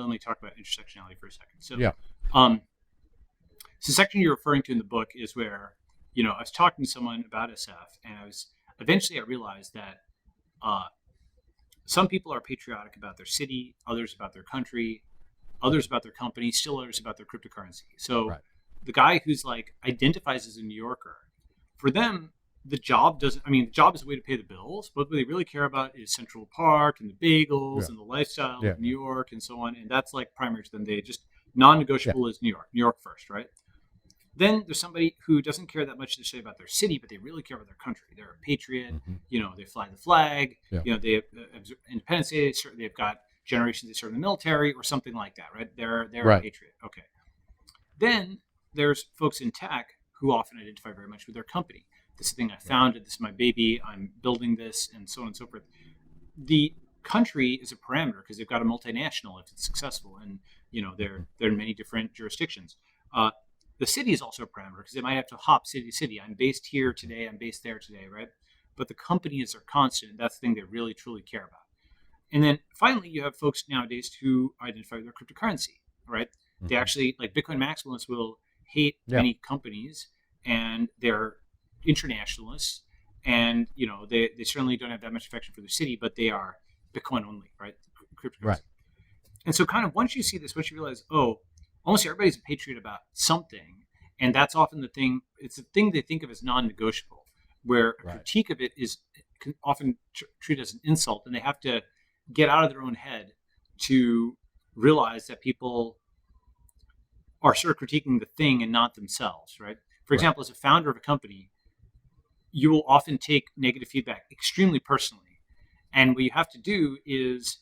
let me talk about intersectionality for a second. So, Yeah. um, so the section you're referring to in the book is where, I was talking to someone about SF, and I realized that uh, some people are patriotic about their city, others about their country, others about their company, still others about their cryptocurrency. So Right. the guy who's like identifies as a New Yorker, for them, the job doesn't, I mean, the job is a way to pay the bills, but what they really care about is Central Park and the bagels Yeah. and the lifestyle Yeah. of New York and so on. And that's like primary to them. They just non-negotiable Yeah. is New York first, right? Then there's somebody who doesn't care that much to say about their city, but they really care about their country. They're a patriot. Hmm. They fly the flag. Yeah. They have Independence Day. They've got generations they serve in the military or something like that, right? They're a Right. patriot. Okay. Then there's folks in tech who often identify very much with their company. This is the thing I founded. This is my baby. I'm building this, and so on and so forth. The country is a parameter because they've got a multinational if it's successful, and they're in many different jurisdictions. The city is also a parameter because they might have to hop city to city. I'm based here today. I'm based there today, right? But the company is their constant. That's the thing they really truly care about. And then finally, you have folks nowadays who identify with their cryptocurrency, right? They Hmm. actually, like Bitcoin maximalists, will hate Yeah. many companies, and they're internationalists, and they certainly don't have that much affection for the city, but they are Bitcoin only, right? Cryptocurrency. Right. And so, kind of once you see this, once you realize, oh, almost everybody's a patriot about something, and that's often the thing. It's the thing they think of as non-negotiable, where a Right. critique of it is often treated as an insult, and they have to get out of their own head to realize that people are sort of critiquing the thing and not themselves, right? For Right. example, as a founder of a company, you will often take negative feedback extremely personally. And what you have to do is,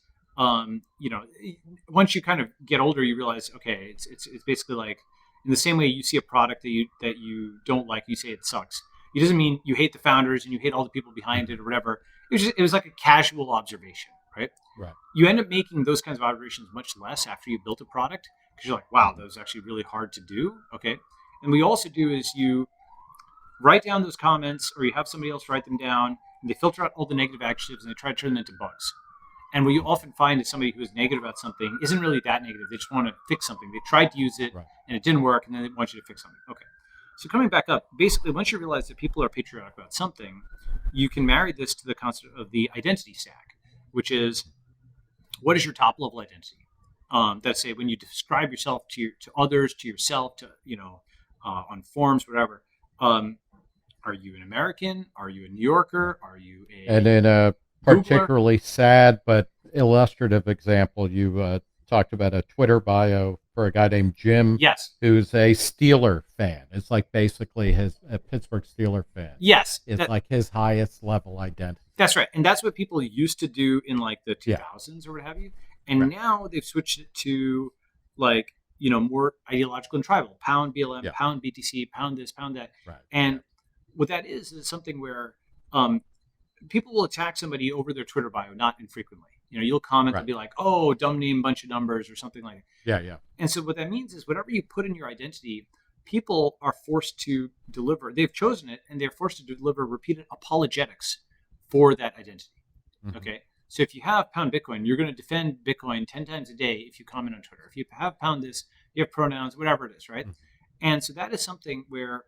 once you kind of get older, you realize, okay, it's basically like in the same way you see a product that you don't like, you say it sucks. It doesn't mean you hate the founders and you hate all the people behind it or whatever. It was like a casual observation, right? Right. You end up making those kinds of observations much less after you built a product because you're like, wow, that was actually really hard to do. Okay. And what you also do is you write down those comments, or you have somebody else write them down, and they filter out all the negative adjectives and they try to turn them into bugs. And what you often find is somebody who is negative about something isn't really that negative. They just want to fix something. They tried to use it Right. and it didn't work, and then they want you to fix something. Okay. So coming back up, basically, once you realize that people are patriotic about something, you can marry this to the concept of the identity stack, which is, what is your top level identity? That's say when you describe yourself to others, to yourself, to on forums, whatever. Are you an American? Are you a New Yorker? Are you And a in a Googler? particularly sad but illustrative example, you talked about a Twitter bio for a guy named Jim, Yes. who's a Steeler fan. It's like basically a Pittsburgh Steeler fan. Yes. It's like his highest level identity. That's right. And that's what people used to do in like the Yeah. 2000s or what have you. And Right. now they've switched it to like, more ideological and tribal. Pound BLM, Yeah. pound BTC, pound this, pound that. Right. And what that is something where people will attack somebody over their Twitter bio, not infrequently. You'll comment, Right. they'll be like, oh, dumb name, bunch of numbers or something like that. Yeah. Yeah. And so what that means is whatever you put in your identity, people are forced to deliver. They've chosen it, and they're forced to deliver repeated apologetics for that identity. Mhm. Okay. So if you have pound Bitcoin, you're going to defend Bitcoin 10 times a day if you comment on Twitter. If you have pound this, you have pronouns, whatever it is, right? Mhm. And so that is something where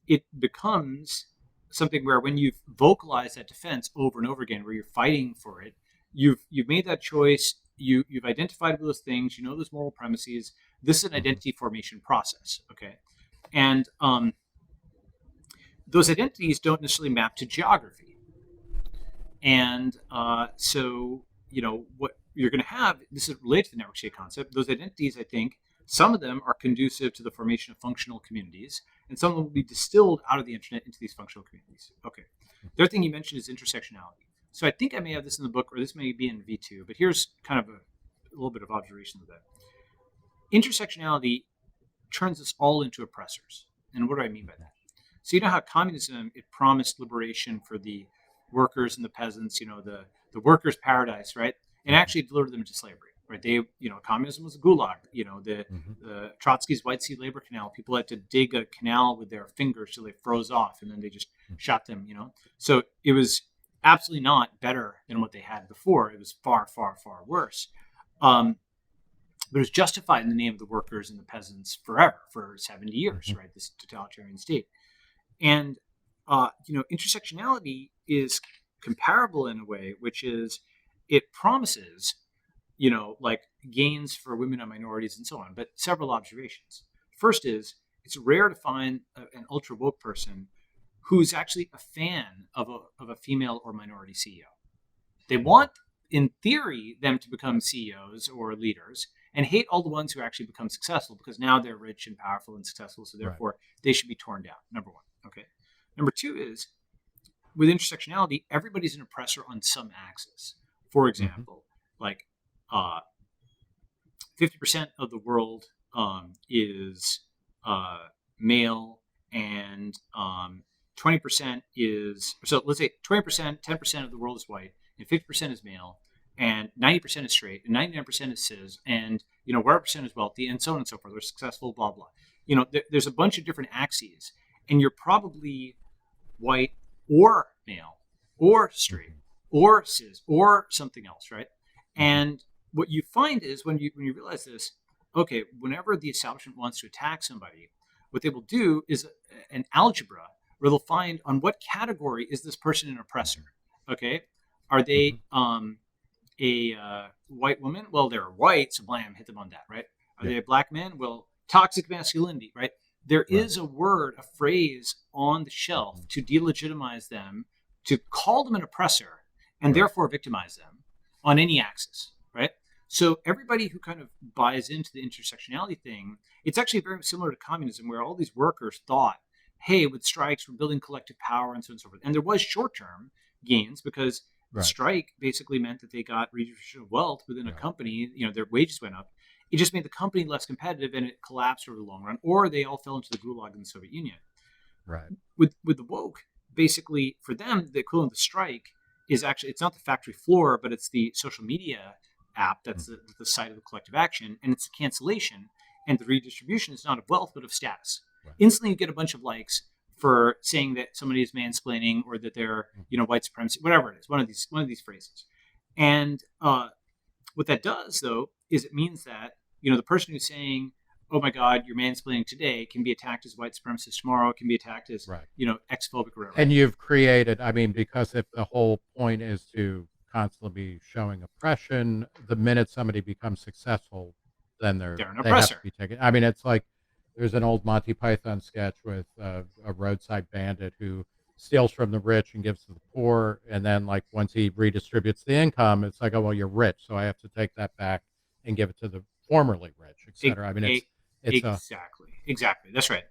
it becomes something where when you've vocalized that defense over and over again, where you're fighting for it, you've made that choice, you've identified those things, those moral premises. This is an identity formation process, okay? And those identities don't necessarily map to geography. And so, what you're going to have, this is related to the network state concept, those identities, I think, some of them are conducive to the formation of functional communities, and some of them will be distilled out of the internet into these functional communities. Okay. The other thing you mentioned is intersectionality. So I think I may have this in the book, or this may be in V2, but here's kind of a little bit of observation of that. Intersectionality turns us all into oppressors. And what do I mean by that? So you know how communism, it promised liberation for the workers and the peasants, the workers' paradise, right? And actually delivered them into slavery, right? They, communism was a gulag. The Trotsky's White Sea Labor Canal, people had to dig a canal with their fingers till they froze off, and then they just shot them, So it was absolutely not better than what they had before. It was far, far, far worse. but it was justified in the name of the workers and the peasants forever, for 70 years, Hmm. right? This totalitarian state. And, intersectionality is comparable in a way, which is it promises, like gains for women and minorities and so on, but several observations. First is it's rare to find an ultra woke person who's actually a fan of a female or minority CEO. They want, in theory, them to become CEOs or leaders and hate all the ones who actually become successful because now they're rich and powerful and successful. So Right. therefore, they should be torn down. Number one. Okay. Number two is with intersectionality, everybody's an oppressor on some axis. For Hmm. example, like 50% of the world is male, and 20% is, so let's say 20%, 10% of the world is white, and 50% is male, and 90% is straight, and 99% is cis, and whatever percent is wealthy, and so on and so forth. They're successful, blah blah. There's a bunch of different axes, and you're probably white or male or straight Hmm. or cis or something else, right? Hmm. And what you find is when you realize this, okay, whenever the establishment wants to attack somebody, what they will do is an algebra where they'll find on what category is this person an oppressor. Hmm. Okay, are Hmm. they a white woman? Well, they're white, so blam, hit them on that, right? Are Yeah. they a black man? Well, toxic masculinity, right? There Right. is a word, a phrase on the shelf Hmm. to delegitimize them, to call them an oppressor, and Right. therefore victimize them on any axis, right? So everybody who kind of buys into the intersectionality thing, it's actually very similar to communism, where all these workers thought, hey, with strikes, we're building collective power and so on and so forth. And there was short-term gains because the Right. strike basically meant that they got redistribution of wealth within a Right. company. Their wages went up. It just made the company less competitive, and it collapsed over the long run. Or they all fell into the gulag in the Soviet Union. Right. With the woke, basically for them, the equivalent of the strike is actually, it's not the factory floor, but it's the social media app that's Hmm. the site of the collective action, and it's the cancellation and the redistribution is not of wealth but of status. Right. Instantly, you get a bunch of likes for saying that somebody is mansplaining or that they're Hmm. white supremacy, whatever it is, one of these phrases. And what that does, though, is it means that the person who's saying, "Oh my God, you're mansplaining today," can be attacked as white supremacist tomorrow. Can be attacked as Right. ex-phobic or whatever. And you've created, I mean, because if the whole point is to constantly be showing oppression, the minute somebody becomes successful, then They're an they have to oppressor. be taken. I mean, it's like there's an old Monty Python sketch with a roadside bandit who steals from the rich and gives to the poor, and then like once he redistributes the income, it's like, oh well, you're rich, so I have to take that back and give it to the formerly rich, et E- cetera. I mean, e- it's a exactly. Exactly. That's right.